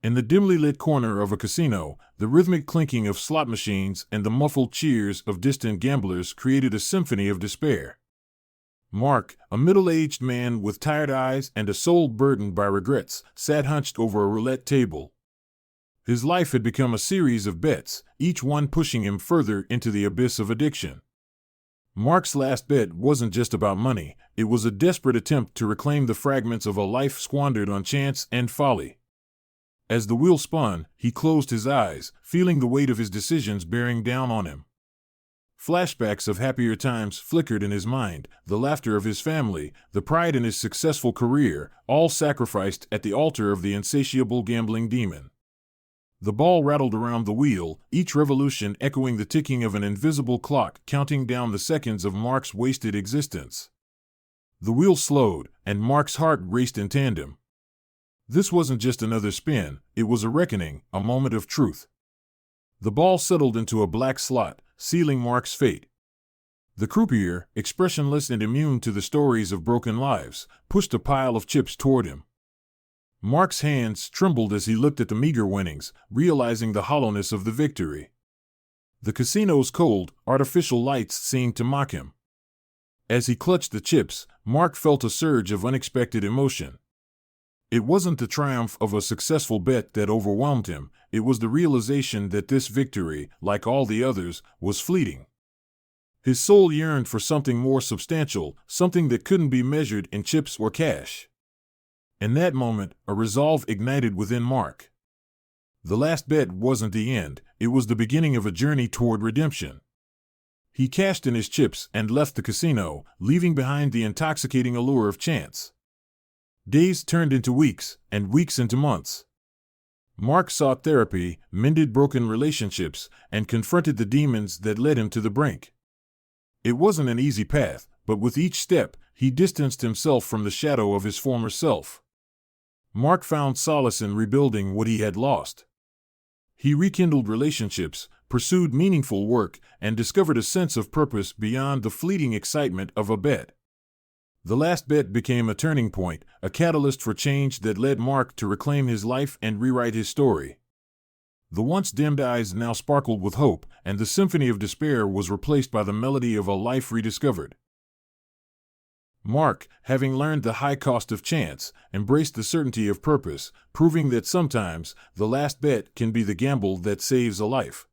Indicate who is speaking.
Speaker 1: In the dimly lit corner of a casino, the rhythmic clinking of slot machines and the muffled cheers of distant gamblers created a symphony of despair. Mark, a middle-aged man with tired eyes and a soul burdened by regrets, sat hunched over a roulette table. His life had become a series of bets, each one pushing him further into the abyss of addiction. Mark's last bet wasn't just about money, it was a desperate attempt to reclaim the fragments of a life squandered on chance and folly. As the wheel spun, he closed his eyes, feeling the weight of his decisions bearing down on him. Flashbacks of happier times flickered in his mind, the laughter of his family, the pride in his successful career, all sacrificed at the altar of the insatiable gambling demon. The ball rattled around the wheel, each revolution echoing the ticking of an invisible clock counting down the seconds of Mark's wasted existence. The wheel slowed, and Mark's heart raced in tandem. This wasn't just another spin, it was a reckoning, a moment of truth. The ball settled into a black slot, sealing Mark's fate. The croupier, expressionless and immune to the stories of broken lives, pushed a pile of chips toward him. Mark's hands trembled as he looked at the meager winnings, realizing the hollowness of the victory. The casino's cold, artificial lights seemed to mock him. As he clutched the chips, Mark felt a surge of unexpected emotion. It wasn't the triumph of a successful bet that overwhelmed him, it was the realization that this victory, like all the others, was fleeting. His soul yearned for something more substantial, something that couldn't be measured in chips or cash. In that moment, a resolve ignited within Mark. The last bet wasn't the end, it was the beginning of a journey toward redemption. He cashed in his chips and left the casino, leaving behind the intoxicating allure of chance. Days turned into weeks, and weeks into months. Mark sought therapy, mended broken relationships, and confronted the demons that led him to the brink. It wasn't an easy path, but with each step, he distanced himself from the shadow of his former self. Mark found solace in rebuilding what he had lost. He rekindled relationships, pursued meaningful work, and discovered a sense of purpose beyond the fleeting excitement of a bet. The last bet became a turning point, a catalyst for change that led Mark to reclaim his life and rewrite his story. The once dimmed eyes now sparkled with hope, and the symphony of despair was replaced by the melody of a life rediscovered. Mark, having learned the high cost of chance, embraced the certainty of purpose, proving that sometimes the last bet can be the gamble that saves a life.